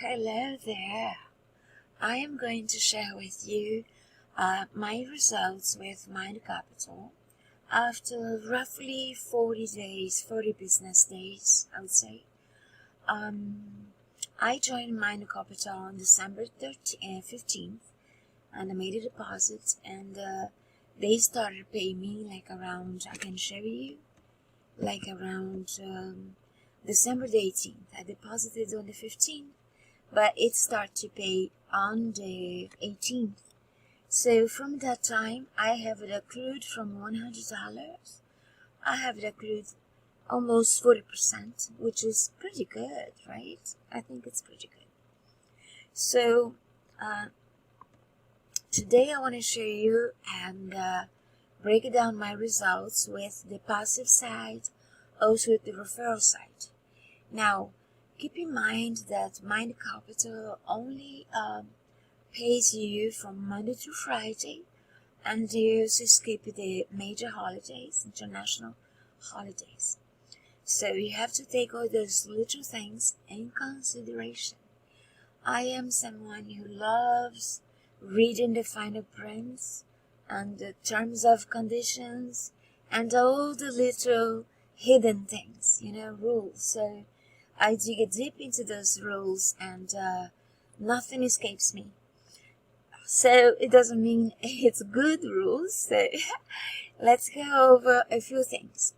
Hello there. I am going to share with you my results with Mind Capital after roughly 40 days, 40 business days, I would say. I joined Mind Capital on December 15th and I made a deposit and they started paying me like around, I can show you, like around December the 18th. I deposited on the 15th, but it started to pay on the 18th. So from that time, I have it accrued from $100. I have it accrued almost 40%, which is pretty good, right? I think it's pretty good. So today I want to show you and break down my results with the passive side, also with the referral side. Now, keep in mind that Mind Capital only pays you from Monday to Friday, and they also skip the major holidays, international holidays. So you have to take all those little things in consideration. I am someone who loves reading the finer prints and the terms of conditions and all the little hidden things, rules. So I dig deep into those rules and nothing escapes me. So it doesn't mean it's good rules. So let's go over a few things.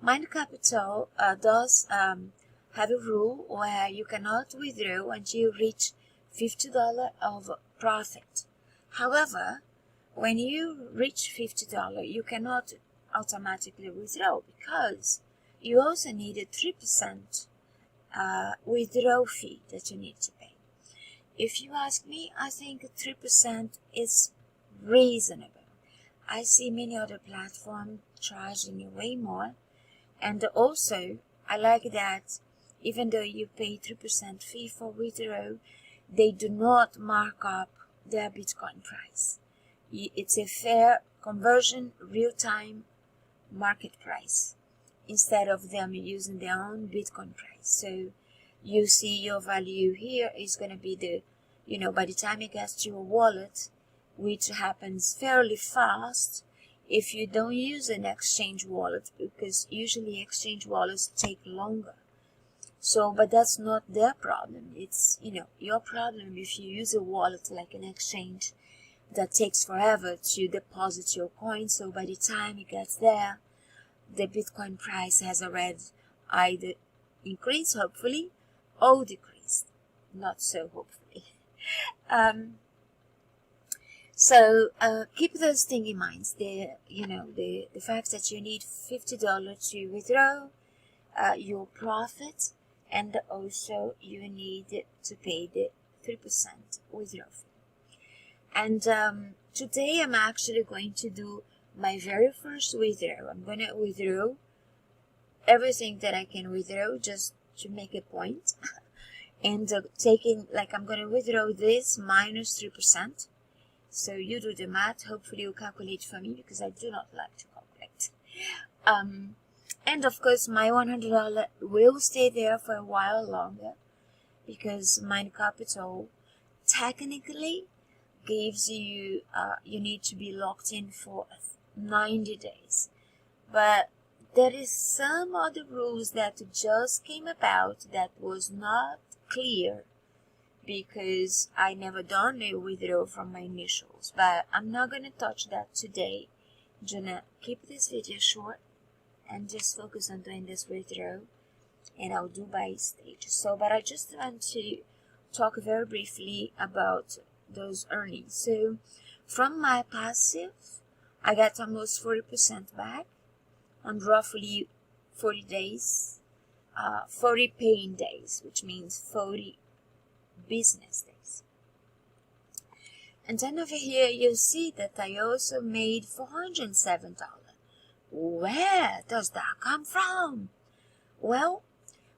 Mind Capital does have a rule where you cannot withdraw until you reach $50 of profit. However, when you reach $50, you cannot automatically withdraw because you also need a 3% withdrawal fee that you need to pay. If you ask me, I think 3% is reasonable. I see many other platforms charging way more, and also I like that even though you pay 3% fee for withdrawal, they do not mark up their Bitcoin price. It's a fair conversion, real-time market price instead of them using their own Bitcoin price. So you see your value here is going to be by the time it gets to your wallet, which happens fairly fast if you don't use an exchange wallet, because usually exchange wallets take longer. So, but that's not their problem. It's, your problem if you use a wallet like an exchange that takes forever to deposit your coin. So by the time it gets there, the Bitcoin price has already either increased, hopefully, or decreased. Not so hopefully. So keep those things in mind. The fact that you need $50 to withdraw your profit, and also you need to pay the 3% withdrawal fee. And today I'm actually going to do my very first withdrawal. I'm going to withdraw everything that I can withdraw just to make a point. And I'm going to withdraw this minus 3%. So you do the math. Hopefully you calculate for me because I do not like to calculate. And of course my $100 will stay there for a while longer because Mind Capital technically gives you, you need to be locked in for 90 days. But there is some other rules that just came about that was not clear because I never done a withdrawal from my initials. But I'm not going to touch that today. I'm going to keep this video short and just focus on doing this withdrawal, and I'll do by stages. So, but I just want to talk very briefly about those earnings. So from my passive, I got almost 40% back on roughly 40 days, 40 paying days, which means 40 business days. And then over here you see that I also made $407. Where does that come from? Well,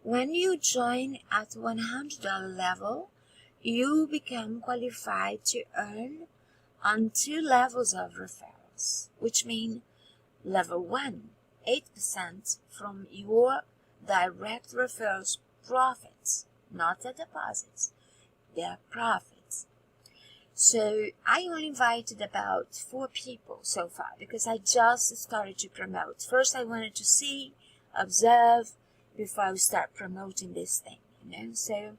when you join at $100 level, you become qualified to earn on 2 levels of referrals, which mean level 1, 8% from your direct referrals profits, not the deposits. their profits. So I only invited about 4 people so far because I just started to promote. First I wanted to see, observe, before I start promoting this thing, So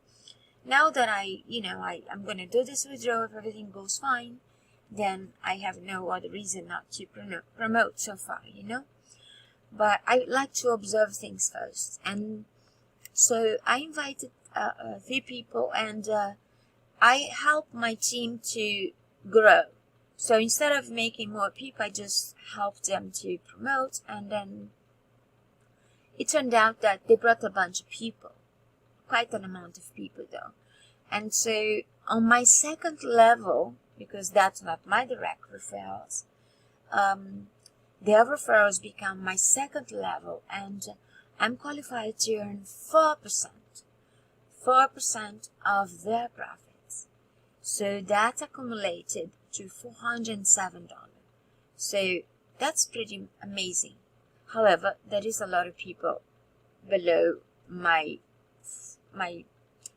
now that I'm going to do this withdrawal, if everything goes fine, then I have no other reason not to promote so far, But I like to observe things first. And so I invited 3 people, and I help my team to grow. So instead of making more people, I just helped them to promote, and then it turned out that they brought a bunch of people, quite an amount of people though. And so on my second level, because that's not my direct referrals, their referrals become my second level, and I'm qualified to earn 4% of their profits. So that accumulated to $407. So that's pretty amazing. However, there is a lot of people below my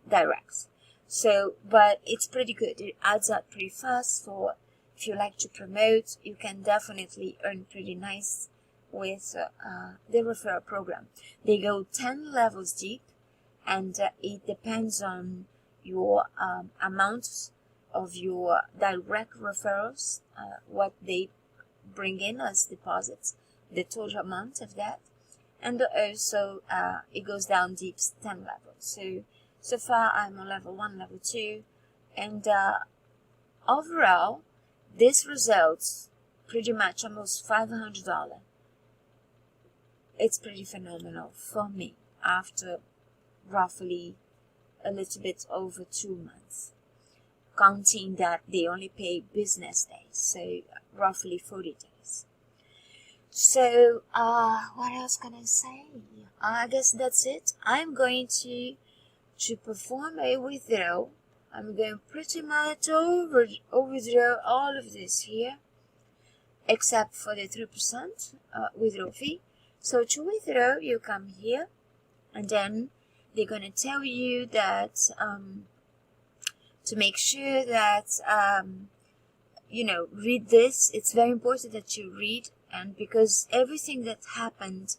directs. So, but it's pretty good. It adds up pretty fast. For if you like to promote, you can definitely earn pretty nice with the referral program. They go 10 levels deep, and it depends on your amount of your direct referrals, what they bring in as deposits, the total amount of that, and also it goes down deep 10 levels. So far I'm on level 1, level 2, and overall this results pretty much almost $500. It's pretty phenomenal for me after roughly a little bit over 2 months, counting that they only pay business days, so roughly 40 days. So what else can I say? I guess that's it. I'm going to perform a withdrawal. I'm going pretty much overdraw all of this here, except for the 3% withdrawal fee. So to withdraw, you come here, and then they're going to tell you that to make sure that read this. It's very important that you read, and because everything that happened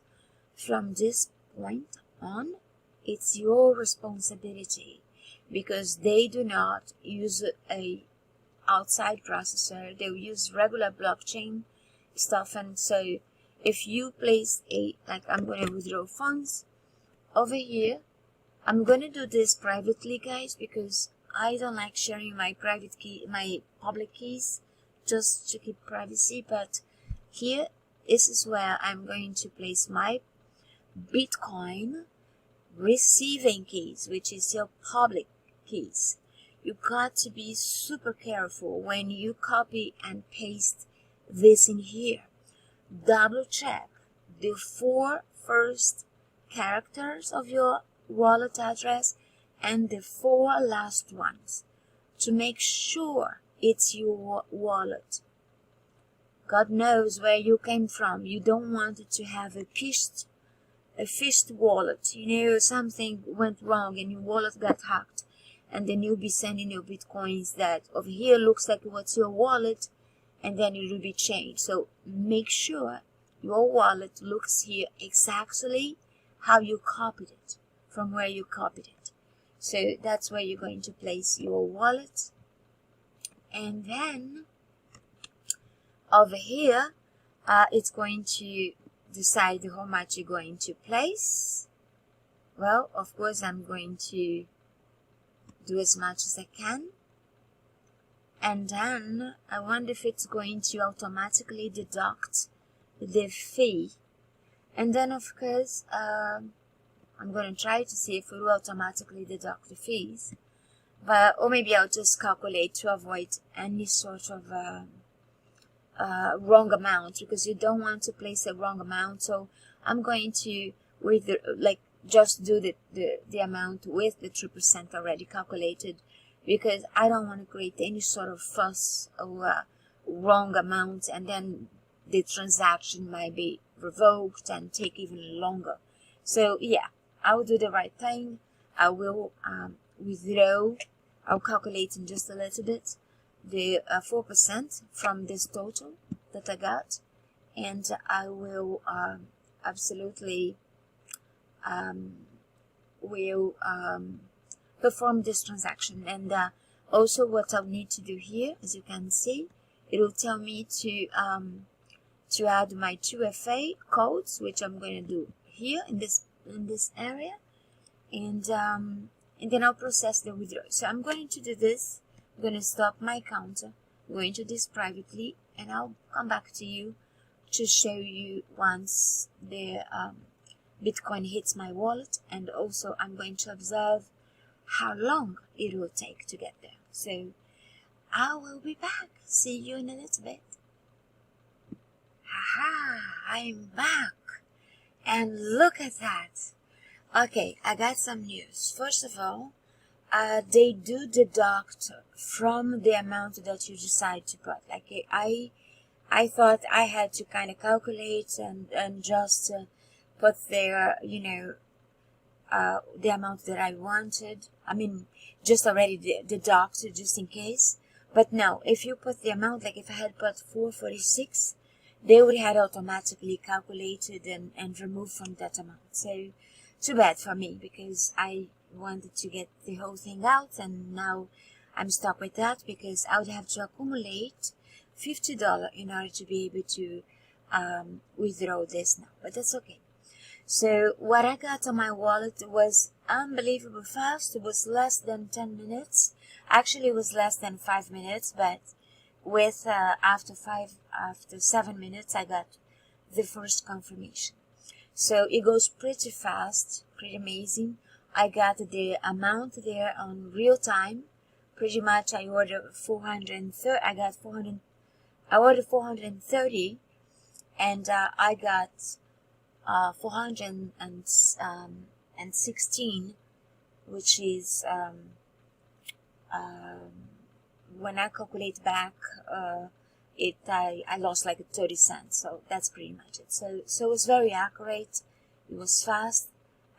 from this point on, it's your responsibility, because they do not use a outside processor. They'll use regular blockchain stuff. And so if you place I'm going to withdraw funds over here, I'm going to do this privately, guys, because I don't like sharing my public keys, just to keep privacy. But here, this is where I'm going to place my Bitcoin receiving keys, which is your public keys. You got to be super careful when you copy and paste this in here. Double check the 4 first characters of your wallet address and the 4 last ones to make sure it's your wallet. God knows where you came from. You don't want it to have a phished wallet. Something went wrong and your wallet got hacked, and then you'll be sending your Bitcoins that over here looks like what's your wallet, and then it will be changed. So make sure your wallet looks here exactly how you copied it, from where you copied it. So that's where you're going to place your wallet. And then over here, it's going to decide how much you're going to place. Well, of course, I'm going to do as much as I can. And then I wonder if it's going to automatically deduct the fee. And then, of course, I'm going to try to see if it will automatically deduct the fees. Or maybe I'll just calculate to avoid any sort of wrong amount, because you don't want to place a wrong amount. So I'm going to just do the amount with the 3% already calculated, because I don't want to create any sort of fuss or wrong amount, and then the transaction might be revoked and take even longer. So yeah, I will do the right thing. I will withdraw I'll calculate in just a little bit the 4% from this total that I got, and I will absolutely will perform this transaction. And also what I'll need to do here, as you can see, it will tell me to add my 2FA codes, which I'm going to do here in this area, and then I'll process the withdrawal. So I'm going to do this. I'm going to stop my counter, I'm going to do this privately, and I'll come back to you to show you once the Bitcoin hits my wallet, and also I'm going to observe how long it will take to get there. So I will be back. See you in a little bit. Haha, I'm back. And look at that. Okay, I got some news. First of all, they do deduct from the amount that you decide to put. Like I thought I had to kind of calculate and just put there, you know, the amount that I wanted. I mean, just already deducted just in case. But no, if you put the amount, like if I had put 446, they would have automatically calculated and removed from that amount. So too bad for me, because I wanted to get the whole thing out, and now I'm stuck with that because I would have to accumulate $50 in order to be able to withdraw this now. But that's okay. So what I got on my wallet was unbelievable fast. It was less than 10 minutes. Actually, it was less than 5 minutes, but with after 7 minutes, I got the first confirmation. So it goes pretty fast, pretty amazing. I got the amount there on real time. Pretty much, I ordered 430. I ordered 430, and I got 416, which is when I calculate back, I lost like 30 cents. So that's pretty much it. So it was very accurate. It was fast,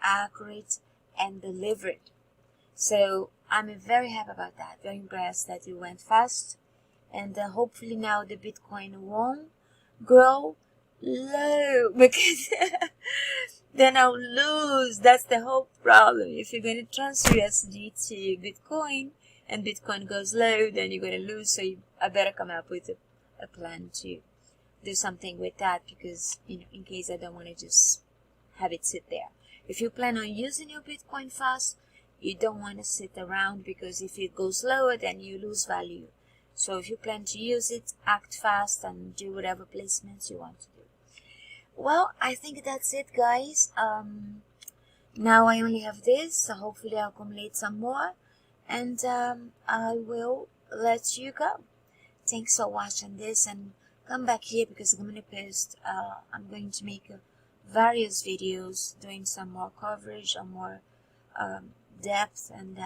accurate, and delivered. So I'm very happy about that. Very impressed that it went fast, and hopefully now the Bitcoin won't grow low, because then I'll lose. That's the whole problem. If you're going to transfer USD to Bitcoin and Bitcoin goes low, then you're going to lose. So I better come up with a plan to do something with that, because, you know, in case I don't want to just have it sit there. If you plan on using your Bitcoin fast, you don't want to sit around, because if it goes lower, then you lose value. So if you plan to use it, act fast and do whatever placements you want to do. Well, I think that's it, guys. Now I only have this, so hopefully I'll accumulate some more, and I will let you go. Thanks for watching this, and come back here because I'm going to post, I'm going to make various videos doing some more coverage or more depth, and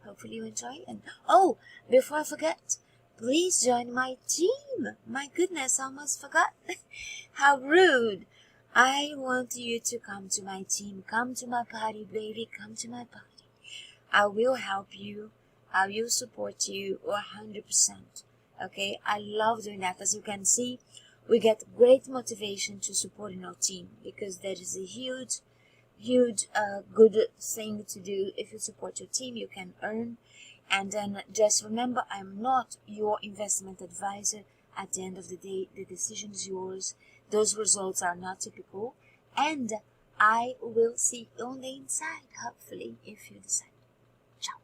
hopefully you enjoy it. And oh, before I forget, please join my team. My goodness, I almost forgot. How rude. I want you to come to my team. Come to my party, baby. Come to my party. I will help you. I will support you 100%. Okay, I love doing that. As you can see, we get great motivation to support in our team, because that is a huge good thing to do. If you support your team, you can earn. And then just remember, I'm not your investment advisor. At the end of the day, the decision is yours. Those results are not typical, and I will see you on the inside, hopefully, if you decide. Ciao.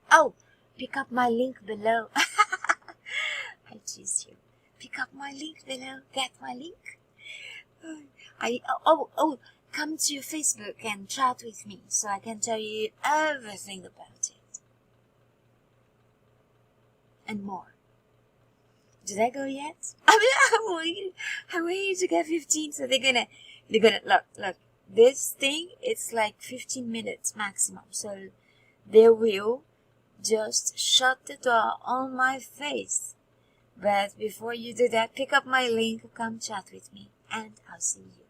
Oh, pick up my link below. I tease you. Pick up my link below. Get my link. Come to Facebook and chat with me so I can tell you everything about it and more. Did I go yet? I'm waiting to get 15, so they're gonna look. This thing, it's like 15 minutes maximum, so they will just shut the door on my face. But before you do that, pick up my link, come chat with me, and I'll see you.